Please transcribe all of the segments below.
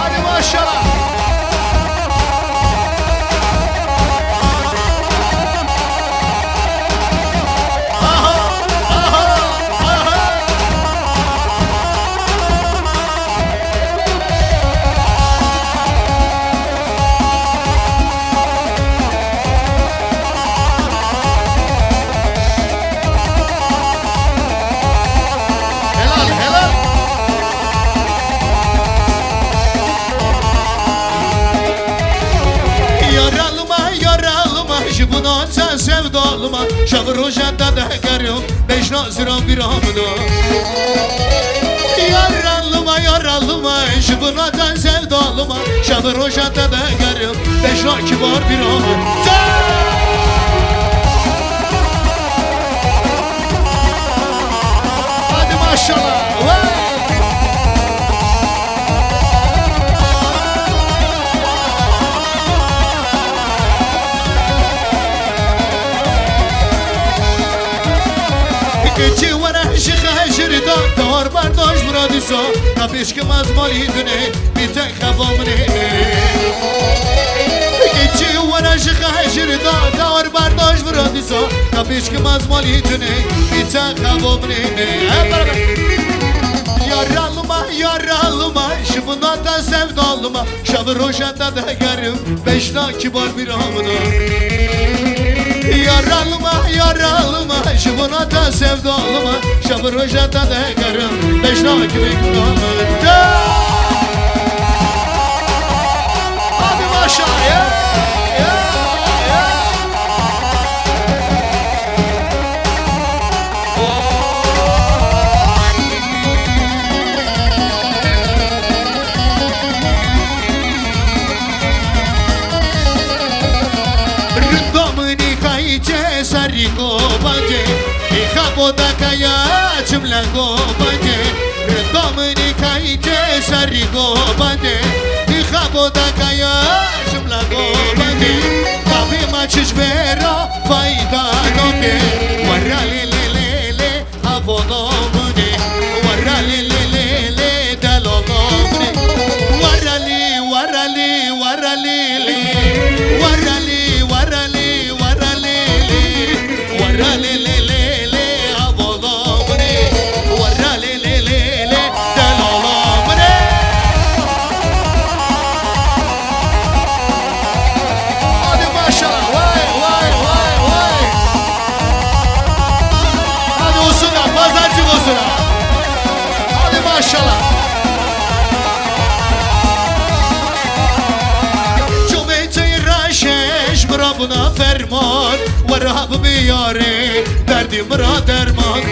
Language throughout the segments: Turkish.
hadi maşallah. Sevdalıma şavr rojada da garım beş nazira bir amına yaralıma şıbınadan sevdalıma şavr rojada da garım beş kibar bir amına hadi maşallah. Geçi ورا شخه شردا دار برداشت مرادیسا کپیش که مزمالی دونه بیتن خوامنه geçi ورا شخه شردا دار برداشت مرادیسا کپیش که مزمالی دونه بیتن خوامنه yaralıma şıbınata sevdalıma şavr rojanda da garım beşna kibar bir amına yaralıma şıbınata sevdalıma şavr rojanda da garım beşna kibar bir amına hadi maşallah ya. Sariko banje, ikhaboda kaya chumlago banje. Dominika ite sariko banje, ikhaboda kaya chumlago banje. Kabi machish vera faida noke, warali le abodo banje, warali le dalogo banje, warali le. Buna ferman Varhab biyare derdim ra derman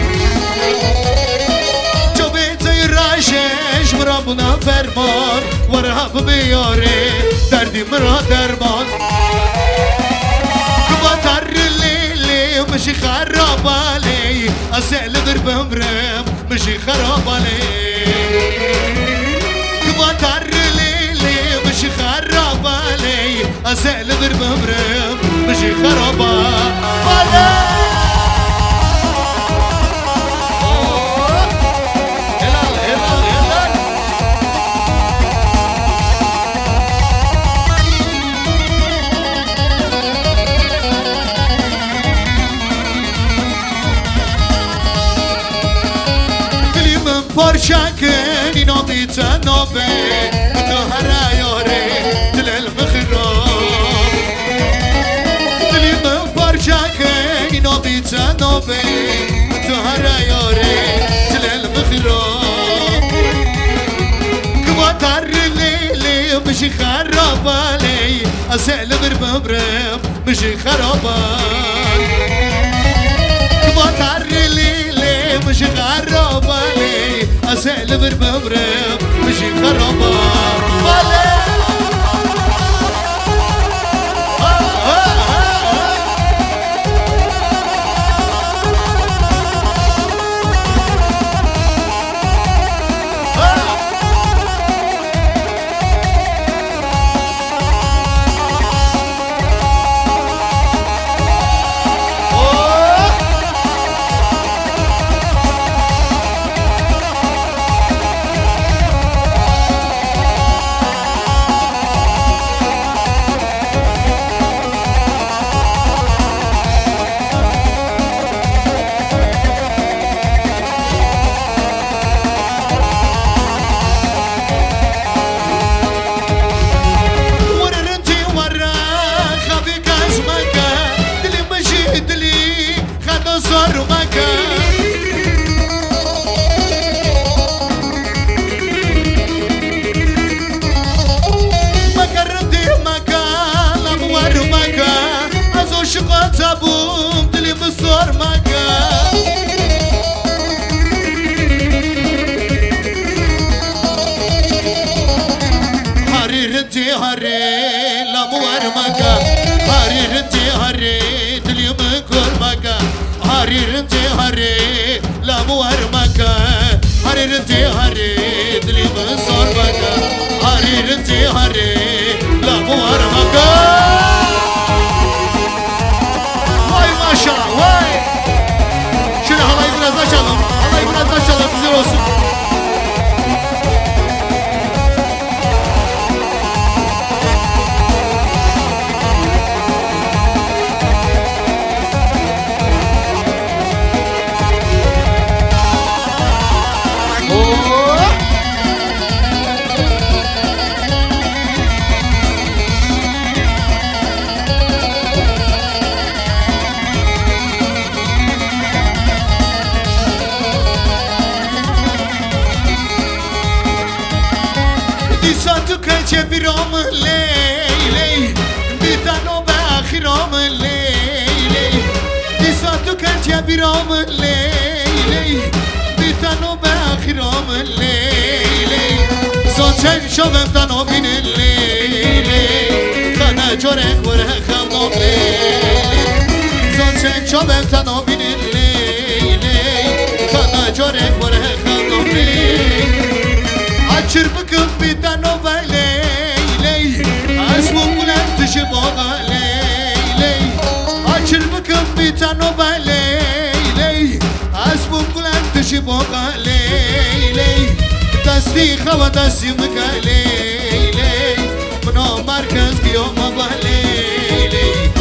Çobetay raşeş Buna ferman Varhab biyare derdim ra derman Kıbatar lili mışi kharabali Aselidir bömrem mışi kharabali Kıbatar lili mışi kharabali Aselidir bömrem mışi kharabali Parçakın inabita nabe Kutu harayare Dilel mıkhirab Dilim parçakın inabita nabe Kutu harayare Dilel mıkhirab Kıvatar lili Mışı kharabali Asel gırböbrem Mışı kharabali Kıvatar lili Mışı kharabali أسأل بربرم مشي خرابة ولا هري لامو ارمكا هري رنتي هري دليم كرمكا هري رنتي هري لامو ارمكا هري رنتي هري دليم صربكا هري رنتي هري لامو ارمكا واي ما شاء الله واي شنو هلاي biraz açalım هلاي biraz açalım güzel olsun برام ليلي بيتانو باخرام ليلي ديساتو كنت يا برام ليلي بيتانو باخرام ليلي زوجين شوفم تانو بين الليلي خنا جورك ورخم ليلي زوجين شوفم تانو بين الليلي خنا جورك ورخم ليلي açır bakın bir tane leyley Asmum ulan dışı boğa leyley açır bakın bir tane leyley Asmum ulan dışı boğa leyley Tasdik hava tasımka leyley Mno markaz diyoma ba leyley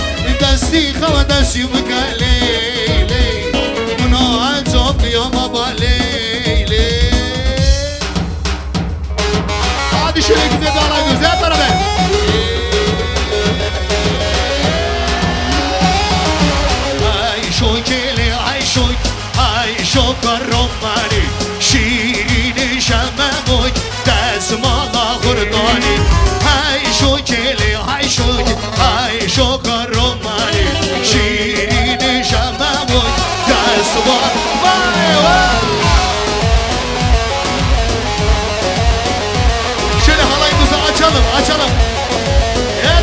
Tasdik hava tasımka leyley Mno azok diyoma ba leyley Hadi şöyle güzel dağılıyoruz hep beraber. Ay şokeli ay şok romani şirini şamamoy tasmala hurdani ay şokeli ay şok romani şirini şamamoy tasmala vay vay açalım, açalım. Evet.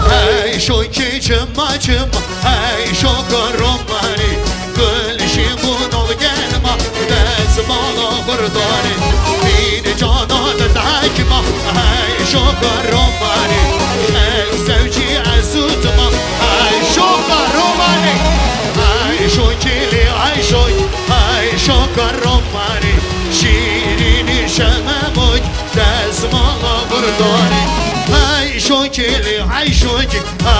Hey şoki cımacım, hey şokaromani Gülşimun ol gelma, dezmala hurdani Bir cana dezakima, hey şokaromani Hey sevci azutma شوكارomani ay şokeli ay şokaromani şirini şamamoy dezmala hurdani ay şokeli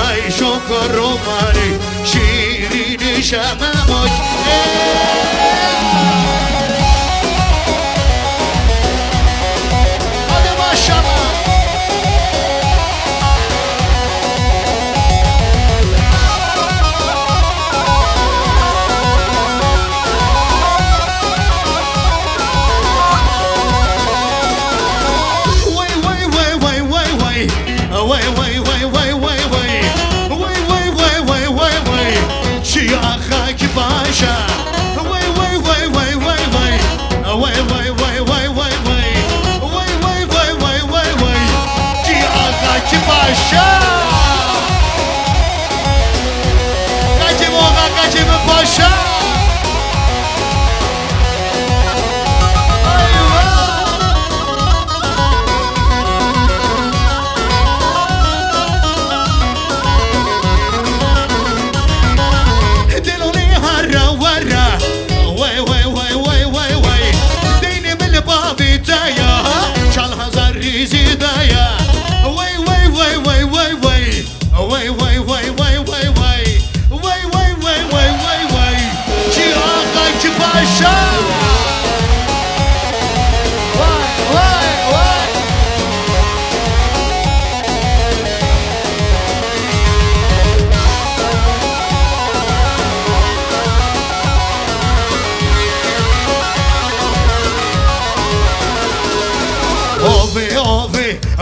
ay şokaromani şirini şamamoy hadi maşallah Başa vay vay vay vay vay vay vay vay vay vay vay vay vay vay vay vay vay vay ki aga ki başa kaçım oga kaçım başa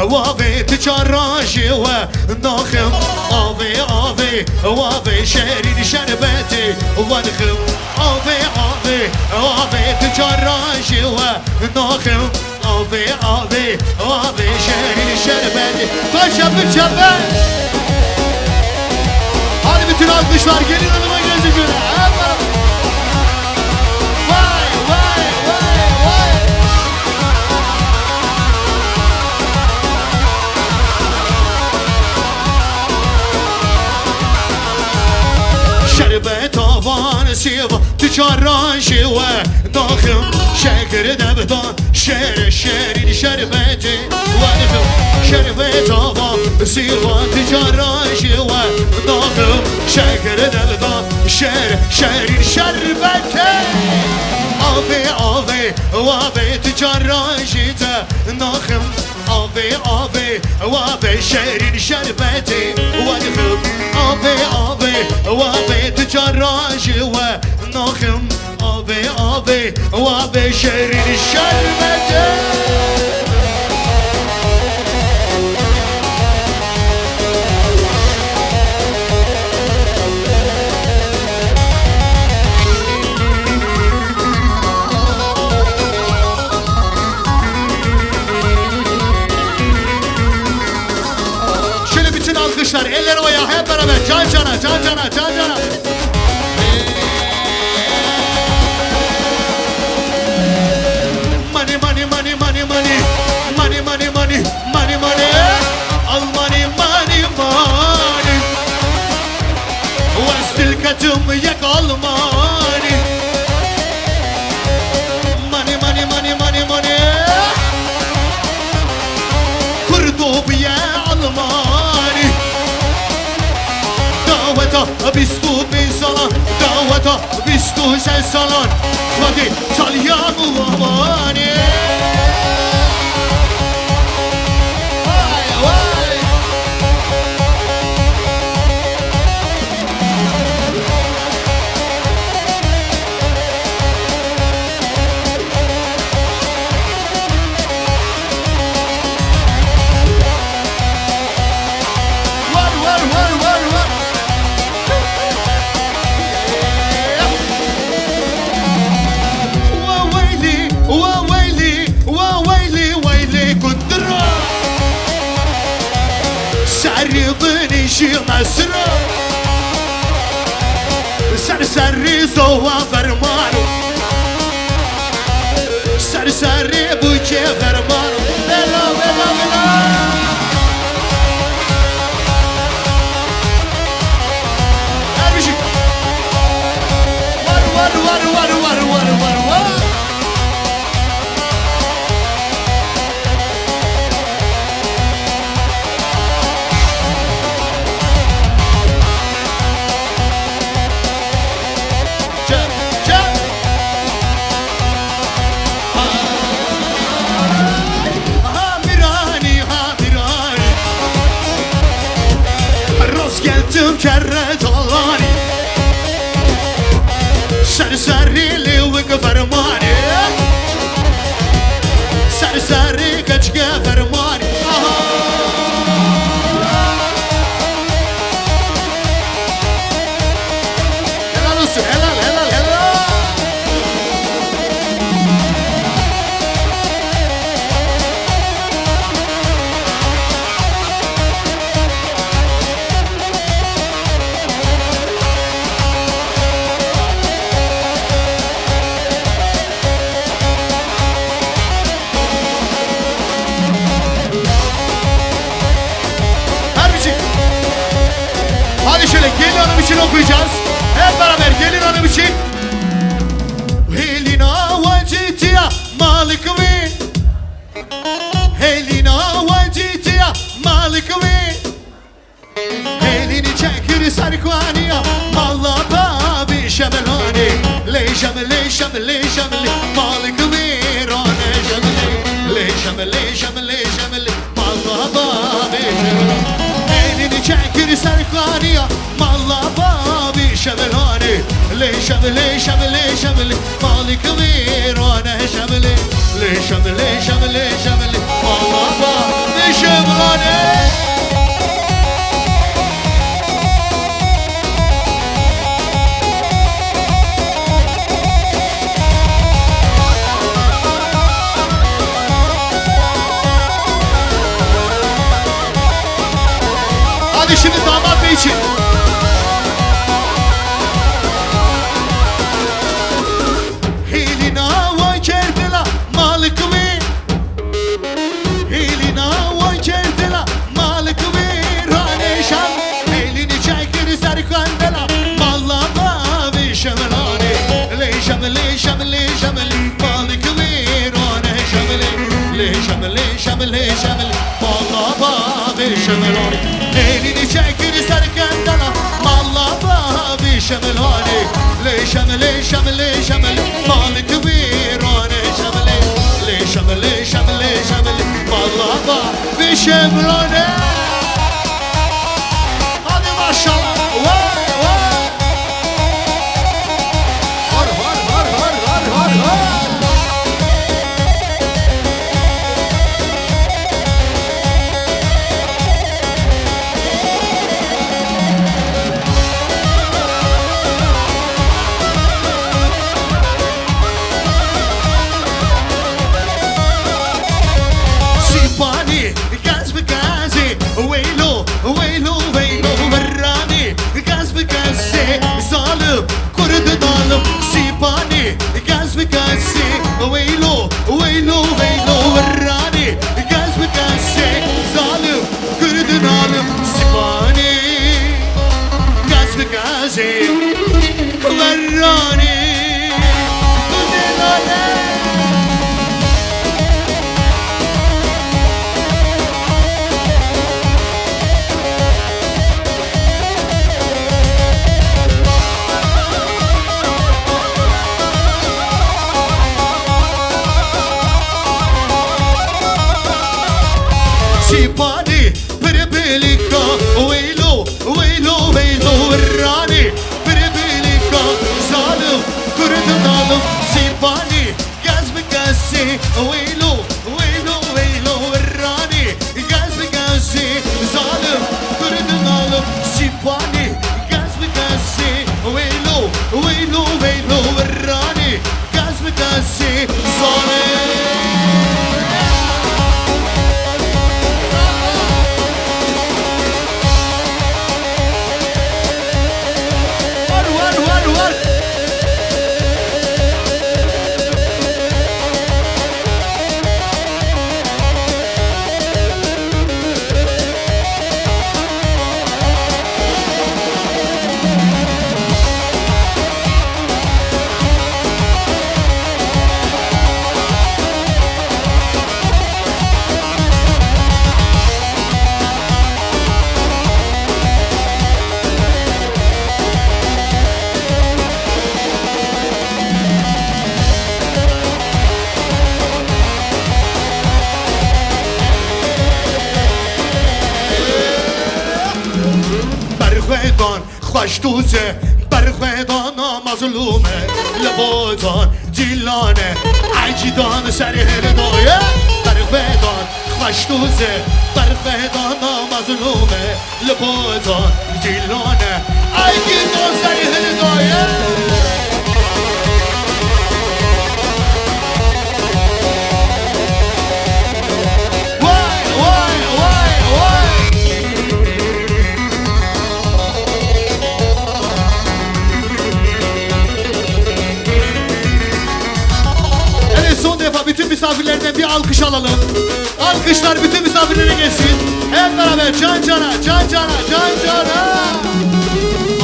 وابي تجراجي ونخم أبي أبي وابي شرين شربتي ونخم أبي أبي وابي تجراجي ونخم أبي أبي وابي شرين شربتي Taşa şabe. Hadi bütün alkışlar gelin hanıma gözüküyor. Vay vay vay vay. شربت آوان سیوا تجارانشی و ناخم شکر دبدان شر شرین شربتی و نخم شربت آوان سیوا تجارانشی و ناخم شکر دبدان شر شرین شربتی آبی آبی و آبی تجارانشی تا ناخم آبی آبی و آبی شرین شربتی و نخم آبی آبی و آبی تجراجي ونخم أبي أبي وأبي شرين الشربتي Şöyle bütün alkışlar, eller havaya hep beraber can cana, can cana, can cana. Money, money, money, money, money, money, money, money, money, money, all money, money, money. واستلكتم يك all money. Money, money, money, money, money. كردوب يا Almani. دعوة بيستو بيسالان دعوة بيستو سالان ودي طليان واماني سربني شي مسرى سرسري زوا فرمانو سرسري بوجه فرمانو بلا بلا بلا أمشي ور ور ور ور ور ور ور ور كرت الله سرسري لي وقفرماني سرسري كشك فرماني هلا نص هلا هلا هلا Gelin hanım için okuyacağız. Hep beraber gelin hanım için. Helina vacitiya malikvi. Helina vacitiya malikvi. Helini çekir sarkwaniya mallaba bir şebelani. Leyşem leyşem leyşem malikvi rane şebeli. Leyşem leyşem leyşem mallaba bir şebelani. Elini çekir sarkwaniya mallaba bir شملاني لي شملي شملي شملي مالك ويرانه شملي لي شملي شملي شملي والله لي شملاني Hadi şimdi damat bey için. Hilina vay kertela malık ve Hilina vay kertela malık ve Raneşan elini çekir serkandela Mallama ve şemelani Le şemeli şemeli şemeli malık ve Raneşameli Le şemeli şemeli şemeli Mallama ve şemelani elini çekir serkandela Mallama ve şemelani Le şemeli şemeli şemeli Malık virane şemeli Le şemeli şemeli şemeli Mallama ve şemelani Hadi maşallah vay vay Har har har har har har har Sipani gaz mı gazse Veylo veylo veylo Verrani gaz mı gazse Zalim kırdın alım Sipani gaz mı gazse Verrani kırdın alım Sipani perebelika Veylo veylo veylo Verrani perebelika Zalim kırdın alım Sipani gaz mı gazse Veylo veylo veylo Verrani gaz mı gazse Zalim kırdın alım Sipani gaz mı gazse Veylo veylo veylo Verrani gaz mı gazse Zalim خوش توزه برخویدان مظلومه لبودان دیلانه عجیدان سر هردایه برخویدان خوش توزه برخویدان مظلومه لبودان دیلانه عجیدان سر هردایه Bütün misafirlerden bir alkış alalım. Alkışlar bütün misafirlere gelsin. Hep beraber can cana, can cana, can cana.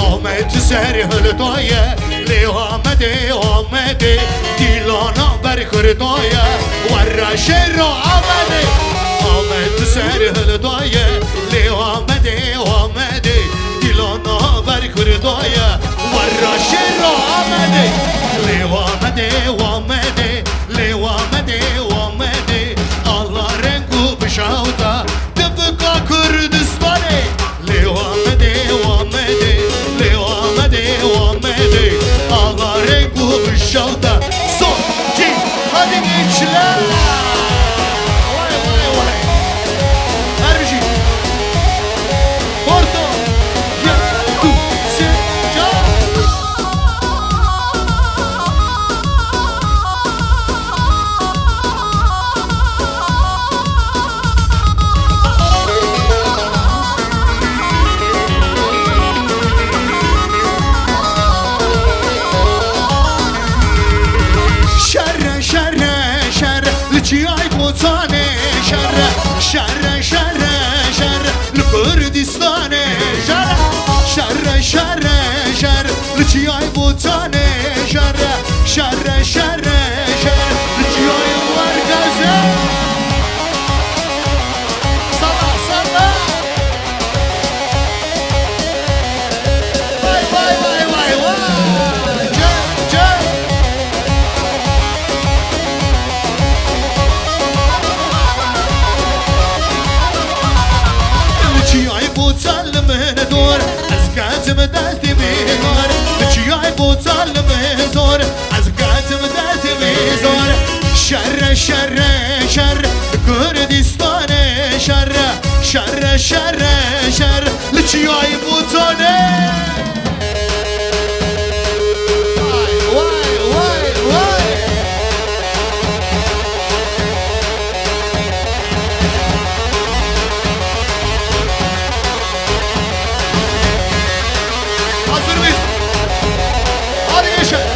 Ahmet serhül doye, lihamedi Ahmedi, dilana berkır doye, varra şerro amedi. Ahmet serhül doye, lihamedi Ahmedi, dilana berkır doye, varra şerro amedi. Lihamedi Ahmedi, lihamedi Ahmedi, Allah rengu bişavda, tıpkı Kürdistan'ı. Lihamedi Ahmedi, lihamedi لجياي بوتاني شر شر شر شر لجياي ورقزة صلا صلا واي واي واي واي واي جن جن لجياي بوتان من دور أزكات مدستي بيزور لجياي بوتان من دور أزكات مدستي بيزور شر شر شر كردستان شر شر شر شر لجياي بوتاني واي واي واي hazır mıyız? Hadi geçelim.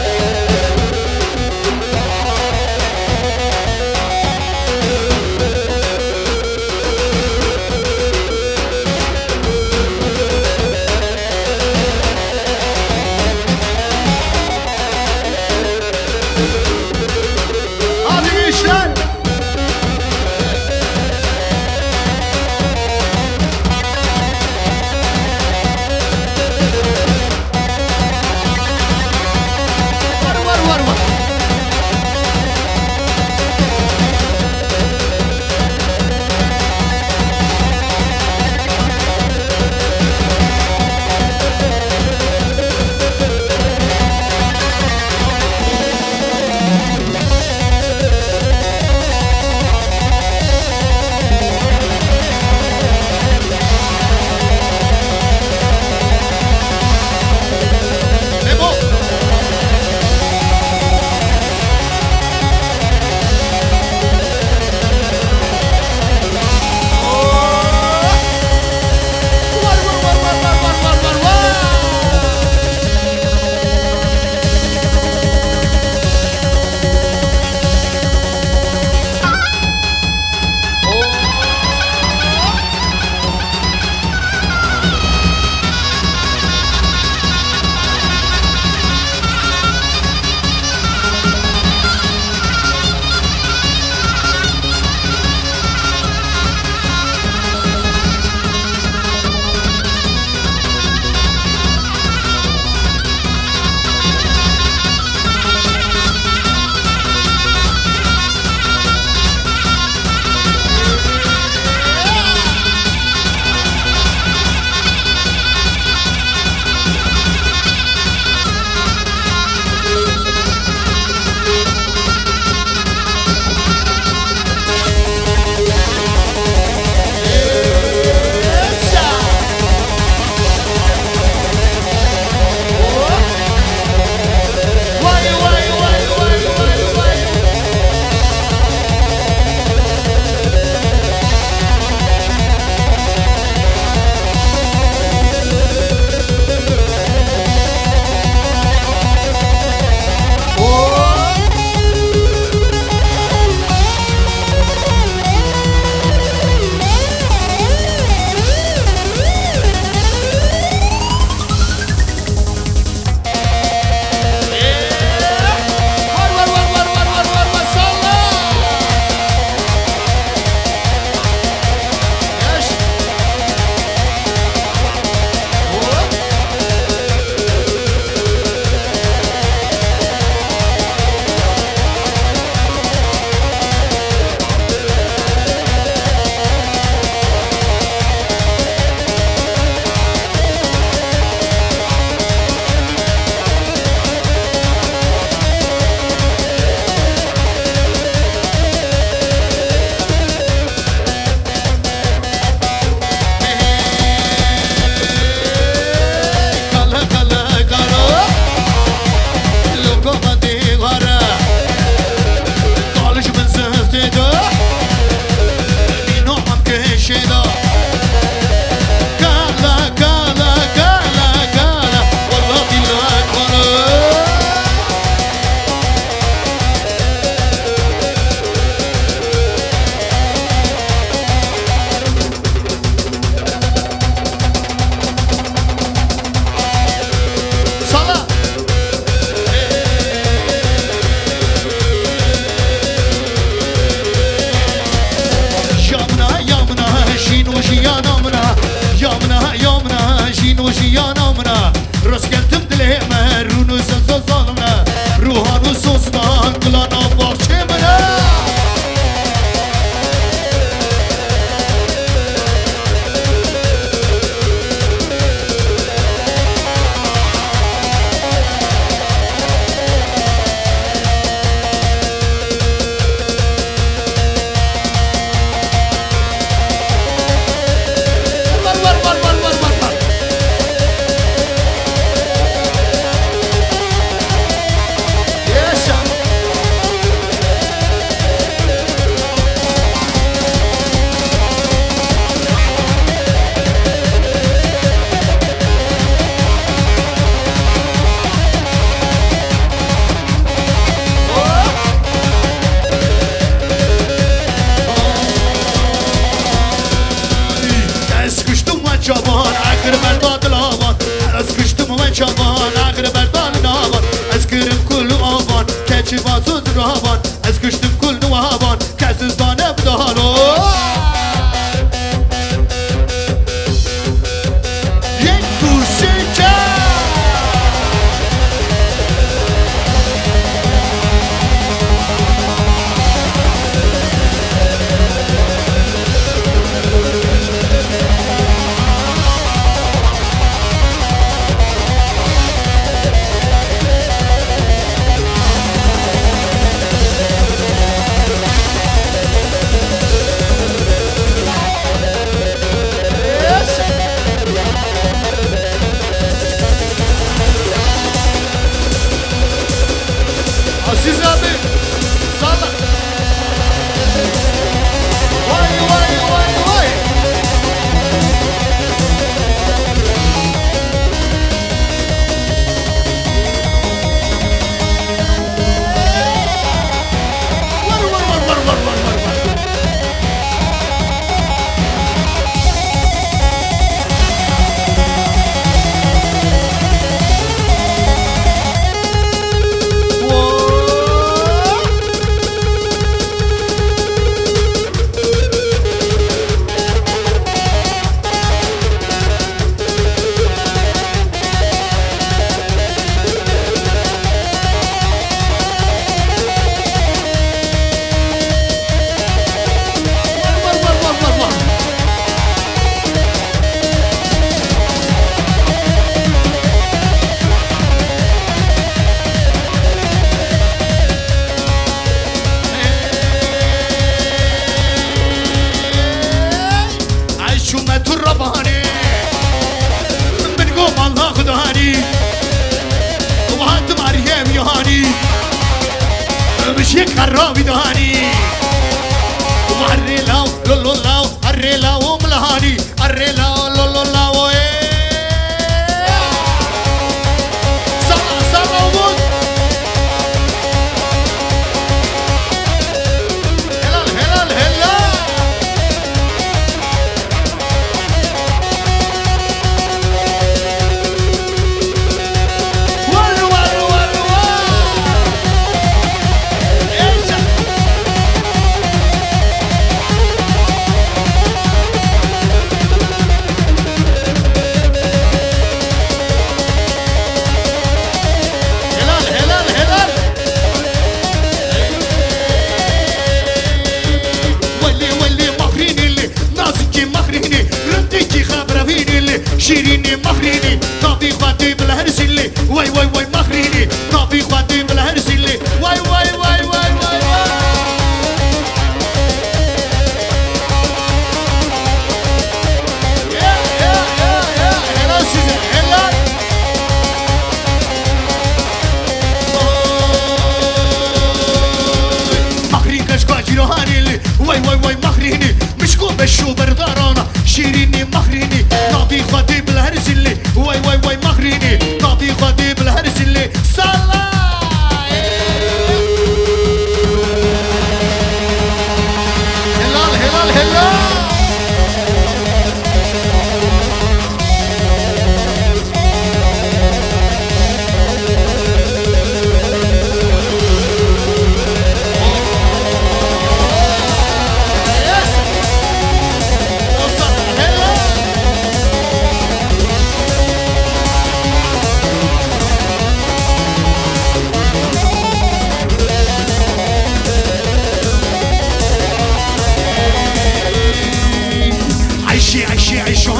geldim dileme Runu sen zalına Ruhanı sosdan Kılana bahçemine Çaban, akır berdadlavan Eskiştim ve çaban, akır berdadlavan Eskirim kullu avan, keçi vazuz ravan Eskiştim kullu avan, kesiz danem dahalo Yek kurşinke Aziz abi, salla. Vay vay vay vay. Var. مش خرابي دهاني ومعري لاو لولو لاو عري لاو ملهاني عري لاو لولو لاو صلا وموت هلال شيريني مخريني طابي خواتي بالهرسلي واي مخريني طابي خواتي بالهرسلي واي مخرين كشكا جيروهاني اللي واي مخريني مشكو بشو بردارانا شيريني مخريني طابي خواتي بالهرسلي واي مخريني طابي خواتي بالهرسلي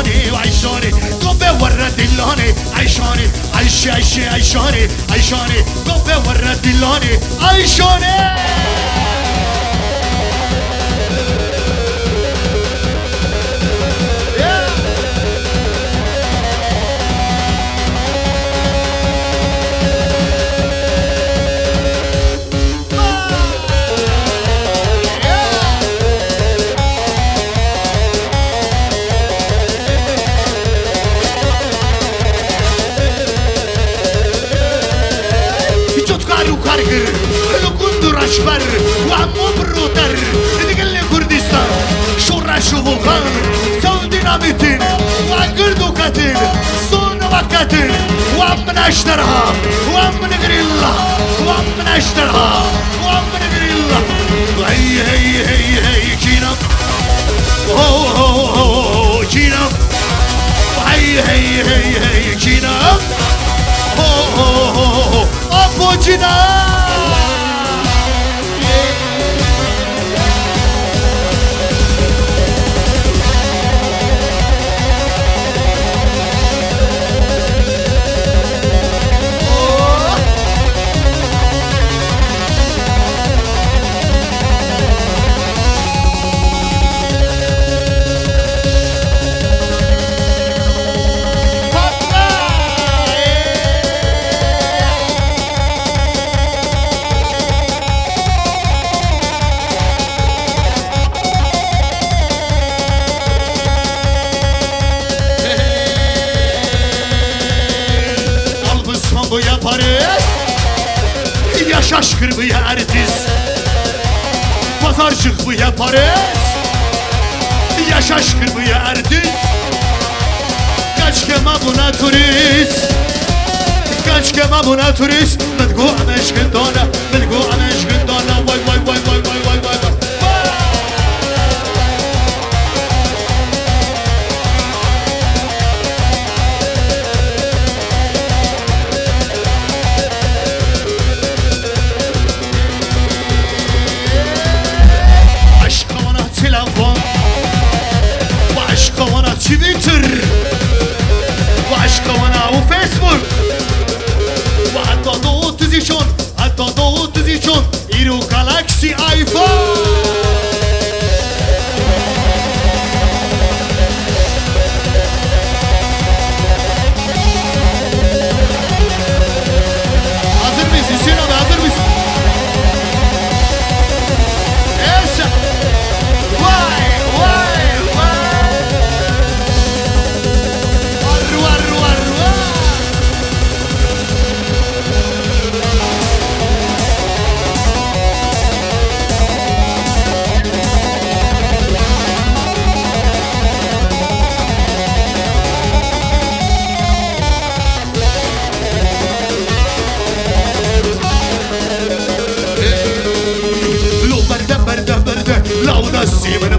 عيشاني وعيشاني قبة ورا دلاني عيشاني عيشاني عيشاني قبة ورا دلاني عيشاني كارجر لكندر أشبر وعمو بروتر تقلي كردستان شورا شوفوكان سون ديناميتين وعقردو كاتين صون وكاتين وعم نشترها وعم نقريلا وعم نشترها وعم نقريلا هي كينا هو هو هو كينا هي كينا هو هو هو Apocina bu yaparız Ya şaşkır bu ya artist Pazarcık bu yaparız Ya şaşkır bu ya artist Kaç kema buna turist Kaç kema buna turist Medgu ameşkın dona Medgu ameşkın dona Vay vay vay vay vay vay vay vay تويتر وعشقة وانا وفيسبوك وحتى ضوء تزيشون حتى ضوء تزيشون إيرو جالاكسي آيفون hazır mıyız Hüseyin abi hazır mıyız? Esa Vay vay Lo barda, sì, barda,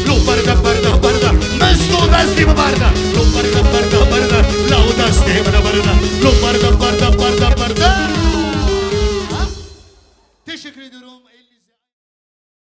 lo barda, barda, barda, mesto da sì, barda.